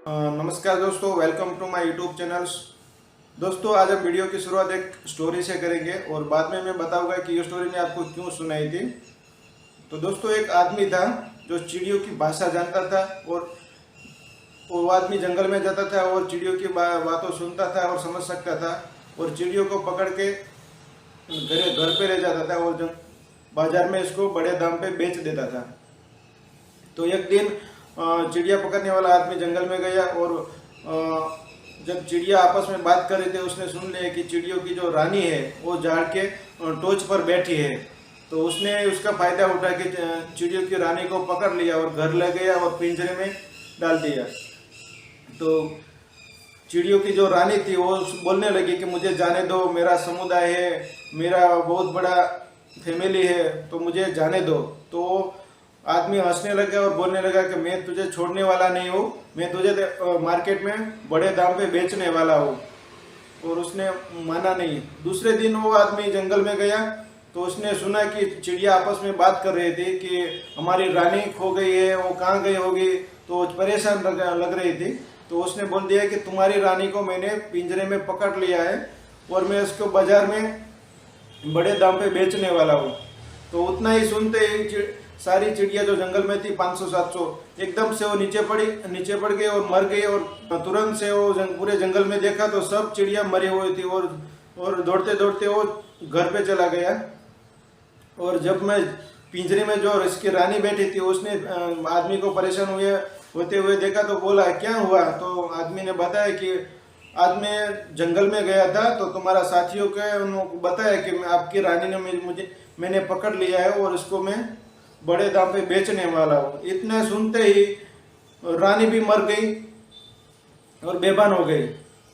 नमस्कार दोस्तों, welcome to my YouTube channels. दोस्तों, आज हम वीडियो की शुरुआत एक स्टोरी से करेंगे और बाद में मैं बताऊंगा कि ये स्टोरी ने आपको क्यों सुनाई थी। तो दोस्तों, एक आदमी था जो चिड़ियों की भाषा जानता था और वो आदमी जंगल में जाता था और चिड़ियों की बातों सुनता था और समझ सकता था और चिड़ियों को पकड़ के घर पे ले जाता था और बाजार में इसको बड़े दाम पे बेच देता था। तो एक दिन चिड़िया पकड़ने वाला आदमी जंगल में गया और जब चिड़िया आपस में बात कर रहे थे उसने सुन लिया कि चिड़ियों की जो रानी है वो झाड़ के टोच पर बैठी है। तो उसने उसका फायदा उठा के चिड़ियों की रानी को पकड़ लिया और घर ले गया और पिंजरे में डाल दिया। तो चिड़ियों की जो रानी थी वो बोलने लगी कि मुझे जाने दो, मेरा समुदाय है, मेरा बहुत बड़ा फैमिली है, तो मुझे जाने दो। तो आदमी हंसने लगा और बोलने लगा कि मैं तुझे छोड़ने वाला नहीं हूँ, मैं तुझे मार्केट में बड़े दाम पे बेचने वाला हूँ। और उसने माना नहीं। दूसरे दिन वो आदमी जंगल में गया तो उसने सुना कि चिड़िया आपस में बात कर रही थी कि हमारी रानी खो गई है, वो कहाँ गई होगी। तो परेशान लग रही थी। तो उसने बोल दिया कि तुम्हारी रानी को मैंने पिंजरे में पकड़ लिया है और मैं उसको बाजार में बड़े दाम पे बेचने वाला हूँ। तो उतना ही सुनते ही सारी चिड़िया जो जंगल में थी 500-700 एकदम से वो नीचे पड़ गई और मर गई। और तुरंत से वो पूरे जंगल में देखा तो सब चिड़िया मरी हुई थी और दौड़ते दौड़ते वो घर पे चला गया। और जब मैं पिंजरे में जो इसकी रानी बैठी थी उसने आदमी को परेशान होते हुए देखा तो बोला क्या हुआ। तो आदमी ने बताया कि आज मैं जंगल में गया था तो तुम्हारा साथियों के उन्होंने बताया कि आपकी रानी ने मैंने पकड़ लिया है और इसको मैं बड़े दाम पे बेचने वाला हूँ। इतने सुनते ही रानी भी मर गई और बेभान हो गई।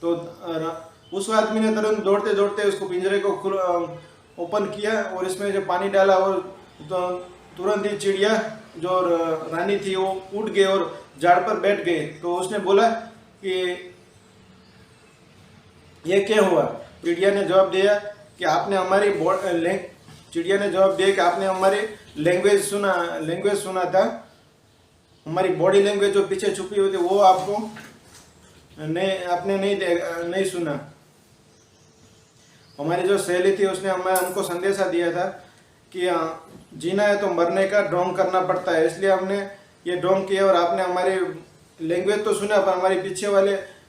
तो उस आदमी ने तुरंत दौड़ते दौड़ते उसको पिंजरे को ओपन किया और इसमें जो पानी डाला और तो तुरंत ही चिड़िया जो रानी थी वो उठ गई और झाड़ पर बैठ गई। तो उसने बोला कि ये क्या हुआ। चिड़िया ने जवाब दिया कि आपने हमारी लैंग्वेज सुना था, हमारी बॉडी लैंग्वेज जो पीछे छुपी हुई थी वो आपने नहीं सुना। हमारी जो सहेली थी उसने हमको संदेशा दिया था कि जीना है तो मरने का ढोंग करना पड़ता है, इसलिए हमने ये ढोंग किया। और आपने हमारी लैंग्वेज तो सुना पर हमारी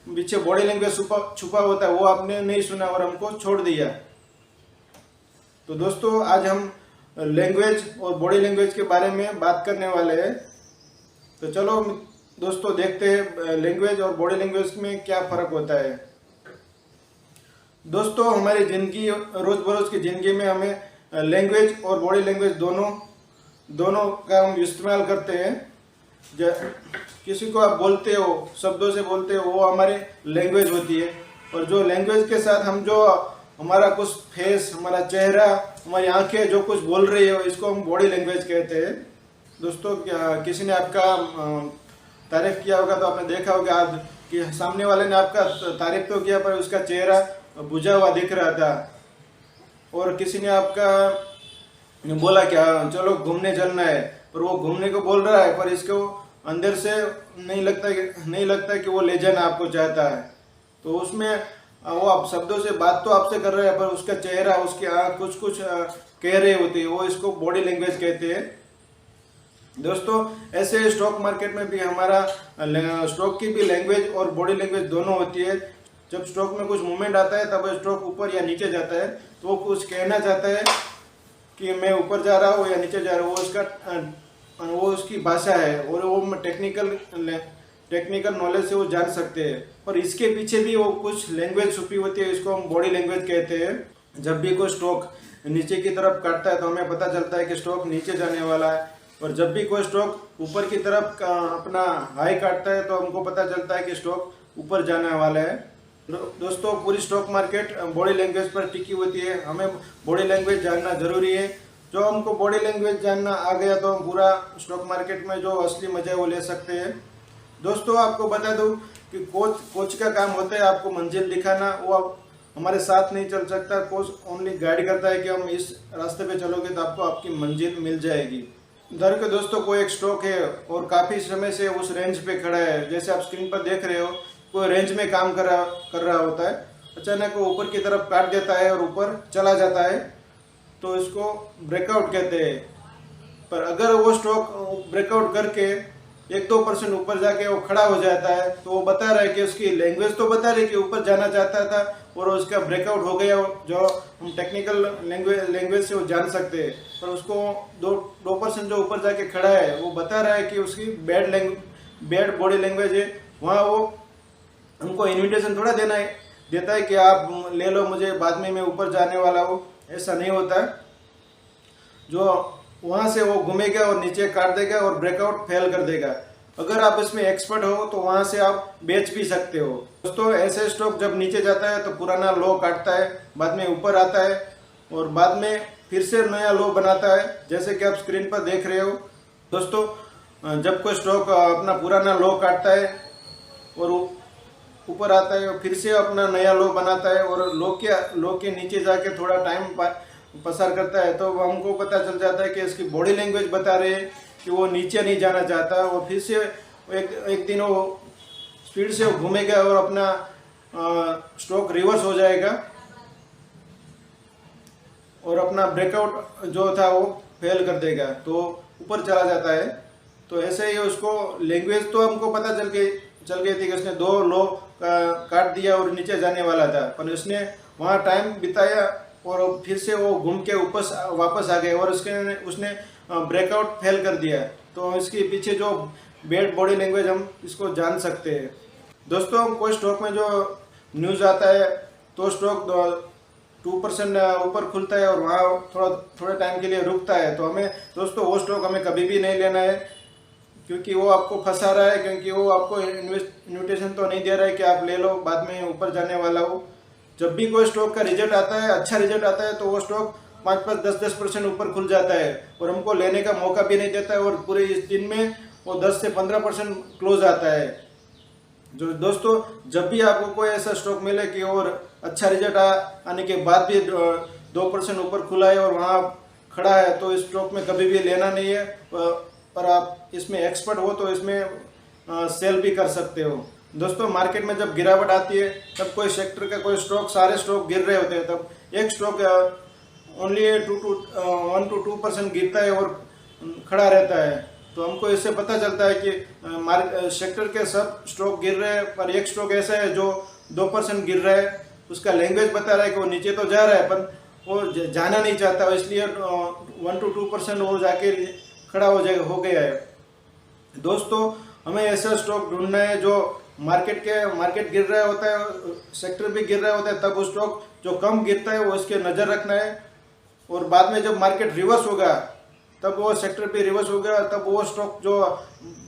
पीछे बॉडी लैंग्वेज छुपा होता है वो आपने नहीं सुना और हमको छोड़ दिया। तो दोस्तों, आज हम लैंग्वेज और बॉडी लैंग्वेज के बारे में बात करने वाले हैं। तो चलो दोस्तों देखते हैं लैंग्वेज और बॉडी लैंग्वेज में क्या फ़र्क होता है। दोस्तों, हमारी ज़िंदगी रोज़ बरोज़ की ज़िंदगी में हमें लैंग्वेज और बॉडी लैंग्वेज दोनों का हम इस्तेमाल करते हैं। किसी को आप बोलते हो, शब्दों से बोलते हो, वो हमारी लैंग्वेज होती है। और जो लैंग्वेज के साथ हम जो हमारा कुछ फेस, हमारा चेहरा, हमारी आंखें जो कुछ बोल रही है इसको हम बॉडी लैंग्वेज कहते हैं। दोस्तों, किसी ने आपका तारीफ किया होगा तो आपने देखा होगा आज कि सामने वाले ने आपका तारीफ तो किया पर उसका चेहरा बुझा हुआ दिख रहा था। और किसी ने आपका बोला कि चलो घूमने चलना है, पर वो घूमने को बोल रहा है पर इसको अंदर से नहीं लगता कि वो ले जाना आपको चाहता है। तो उसमें वो आप शब्दों से बात तो आपसे कर रहा है पर उसका चेहरा, उसकी आँख कुछ कह रही होती है, वो इसको बॉडी लैंग्वेज कहते हैं। दोस्तों, ऐसे स्टॉक मार्केट में भी हमारा स्टॉक की भी लैंग्वेज और बॉडी लैंग्वेज दोनों होती है। जब स्टॉक में कुछ मूवमेंट आता है तब स्टॉक ऊपर या नीचे जाता है तो वो कुछ कहना चाहता है कि मैं ऊपर जा रहा हूँ या नीचे जा रहा हूँ। वो उसकी भाषा है और वो टेक्निकल नॉलेज से वो जान सकते हैं। पर इसके पीछे भी वो कुछ लैंग्वेज छुपी होती है, इसको हम बॉडी लैंग्वेज कहते हैं। जब भी कोई स्टॉक नीचे की तरफ काटता है तो हमें पता चलता है कि स्टॉक नीचे जाने वाला है। और जब भी कोई स्टॉक ऊपर की तरफ अपना हाई काटता है तो हमको पता चलता है कि स्टॉक ऊपर जाने वाला है। दोस्तों, पूरी स्टॉक मार्केट बॉडी लैंग्वेज पर टिकी होती है। हमें बॉडी लैंग्वेज जानना जरूरी है। जो हमको बॉडी लैंग्वेज जानना आ गया तो हम पूरा स्टॉक मार्केट में जो असली मजा है वो ले सकते हैं। दोस्तों, आपको बता दूं कि कोच का काम होता है आपको मंजिल दिखाना। वो हमारे साथ नहीं चल सकता, कोच ओनली गाइड करता है कि हम इस रास्ते पे चलोगे तो आपको आपकी मंजिल मिल जाएगी। धर के दोस्तों कोई एक स्टॉक है और काफ़ी समय से उस रेंज पे खड़ा है, जैसे आप स्क्रीन पर देख रहे हो, कोई रेंज में काम कर रहा होता है, अचानक वो ऊपर की तरफ काट देता है और ऊपर चला जाता है, तो इसको ब्रेकआउट कहते हैं। पर अगर वो स्टॉक ब्रेकआउट करके 1-2% ऊपर जाके वो खड़ा हो जाता है, तो वो बता रहा है कि उसकी लैंग्वेज तो बता रही है कि ऊपर जाना चाहता था और उसका ब्रेकआउट हो गया, जो हम टेक्निकल लैंग्वेज से वो जान सकते हैं। पर उसको 2% जो ऊपर जाके खड़ा है वो बता रहा है कि उसकी बैड बॉडी लैंग्वेज है। वहाँ वो हमको इन्विटेशन थोड़ा देता है कि आप ले लो मुझे, बाद में मैं ऊपर जाने वाला हूँ, ऐसा नहीं होता है। जो वहाँ से वो घूमेगा और नीचे काट देगा और ब्रेकआउट फेल कर देगा। अगर आप इसमें एक्सपर्ट हो तो वहाँ से आप बेच भी सकते हो। दोस्तों ऐसे स्टॉक जब नीचे जाता है तो पुराना लो काटता है, बाद में ऊपर आता है और बाद में फिर से नया लो बनाता है, जैसे कि आप स्क्रीन पर देख रहे हो। दोस्तों जब कोई स्टॉक अपना पुराना लो काटता है और ऊपर आता है और फिर से अपना नया लो बनाता है और लो के नीचे जाके थोड़ा टाइम पसार करता है, तो हमको पता चल जाता है कि इसकी बॉडी लैंग्वेज बता रहे हैं कि वो नीचे नहीं जाना चाहता और फिर से एक दिन वो स्पीड से वो घूमेगा और अपना स्टॉक रिवर्स हो जाएगा और अपना ब्रेकआउट जो था वो फेल कर देगा, तो ऊपर चला जाता है। तो ऐसे ही उसको लैंग्वेज तो हमको पता चल गई थी कि उसने 2 लो काट दिया और नीचे जाने वाला था, पर उसने वहाँ टाइम बिताया और फिर से वो घूम के ऊपर वापस आ गए और उसने ब्रेकआउट फेल कर दिया। तो इसके पीछे जो बैड बॉडी लैंग्वेज हम इसको जान सकते हैं। दोस्तों कोई स्टॉक में जो न्यूज़ आता है तो स्टॉक 2% ऊपर खुलता है और वहाँ थोड़े टाइम के लिए रुकता है, तो हमें दोस्तों वो स्टॉक हमें कभी भी नहीं लेना है, क्योंकि वो आपको फंसा रहा है, क्योंकि वो आपको इन्विटेशन तो नहीं दे रहा है कि आप ले लो, बाद में ऊपर जाने वाला हो। जब भी कोई स्टॉक का रिजल्ट आता है, अच्छा रिजल्ट आता है, तो वो स्टॉक 5-5, 10-10% ऊपर खुल जाता है और हमको लेने का मौका भी नहीं देता है और पूरे इस दिन में वो 10 से 15% क्लोज आता है। जो दोस्तों जब भी आपको कोई ऐसा स्टॉक मिले कि और अच्छा रिजल्ट आने के बाद भी 2% ऊपर खुला है और वहाँ खड़ा है, तो इस स्टॉक में कभी भी लेना नहीं है। पर आप इसमें एक्सपर्ट हो तो इसमें सेल भी कर सकते हो। दोस्तों मार्केट में जब गिरावट आती है तब कोई सेक्टर का कोई स्टॉक, सारे स्टॉक गिर रहे होते हैं, तब एक स्टॉक ओनली 1-2% गिरता है और खड़ा रहता है, तो हमको इससे पता चलता है कि सेक्टर के सब स्टॉक गिर रहे हैं, पर एक स्टॉक ऐसा है जो 2% गिर रहा है। उसका लैंग्वेज बता रहा है कि वो नीचे तो जा रहा है पर वो जाना नहीं चाहता, इसलिए 1-2% वो जाके खड़ा हो गया है। दोस्तों हमें ऐसा स्टॉक ढूंढना है जो मार्केट गिर रहा होता है, सेक्टर भी गिर रहा होता है, तब वो स्टॉक जो कम गिरता है वो इसके नज़र रखना है और बाद में जब मार्केट रिवर्स होगा तब वो सेक्टर भी रिवर्स होगा, तब वो स्टॉक जो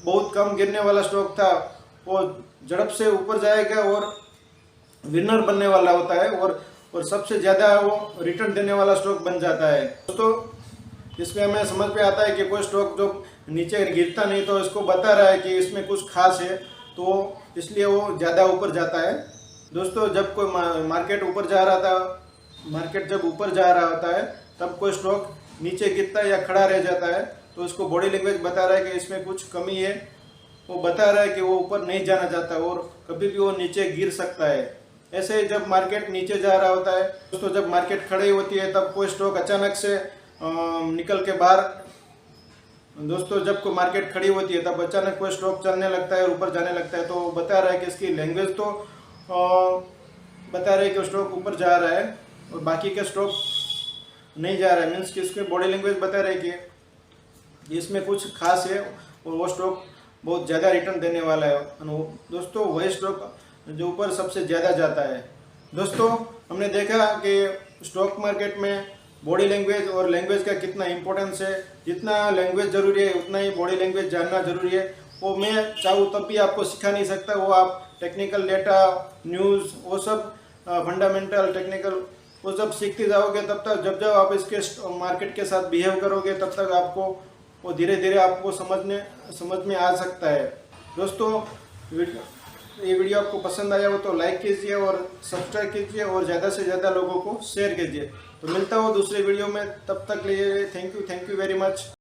बहुत कम गिरने वाला स्टॉक था वो झड़प से ऊपर जाएगा और विनर बनने वाला होता है और सबसे ज़्यादा वो रिटर्न देने वाला स्टॉक बन जाता है। दोस्तों इसमें हमें समझ पे आता है कि कोई स्टॉक जो नीचे गिरता नहीं तो इसको बता रहा है कि इसमें कुछ खास है, तो इसलिए वो ज़्यादा ऊपर जाता है। दोस्तों जब कोई मार्केट जब ऊपर जा रहा होता है तब कोई स्टॉक नीचे गिरता है या खड़ा रह जाता है, तो उसको बॉडी लैंग्वेज बता रहा है कि इसमें कुछ कमी है, वो बता रहा है कि वो ऊपर नहीं जाना चाहता और कभी भी वो नीचे गिर सकता है। ऐसे ही जब मार्केट नीचे जा रहा होता है दोस्तों, जब मार्केट खड़ी होती है तब कोई स्टॉक अचानक से निकल के बाहर, दोस्तों जब कोई मार्केट खड़ी होती है तब अचानक कोई स्टॉक चलने लगता है, ऊपर जाने लगता है, तो बता रहा है कि इसकी लैंग्वेज तो बता रहा है कि स्टॉक ऊपर जा रहा है और बाकी के स्टॉक नहीं जा रहा है, मीन्स कि इसकी बॉडी लैंग्वेज बता रहा है कि इसमें कुछ खास है और वो स्टॉक बहुत ज़्यादा रिटर्न देने वाला है। दोस्तों वही स्टॉक जो ऊपर सबसे ज़्यादा जाता है। दोस्तों हमने देखा कि स्टॉक मार्केट में बॉडी लैंग्वेज और लैंग्वेज का कितना इंपॉर्टेंस है, जितना लैंग्वेज जरूरी है उतना ही बॉडी लैंग्वेज जानना जरूरी है। वो मैं चाहूँ तब भी आपको सिखा नहीं सकता, वो आप टेक्निकल डेटा, न्यूज़, वो सब फंडामेंटल टेक्निकल वो सब सीखते जाओगे, तब तक जब आप इसके मार्केट के साथ बिहेव करोगे तब तक आपको वो धीरे धीरे आपको समझ में आ सकता है। दोस्तों ये वीडियो आपको पसंद आया हो तो लाइक कीजिए और सब्सक्राइब कीजिए और ज़्यादा से ज़्यादा लोगों को शेयर कीजिए। तो मिलता हूँ दूसरे वीडियो में, तब तक लिए थैंक यू वेरी मच।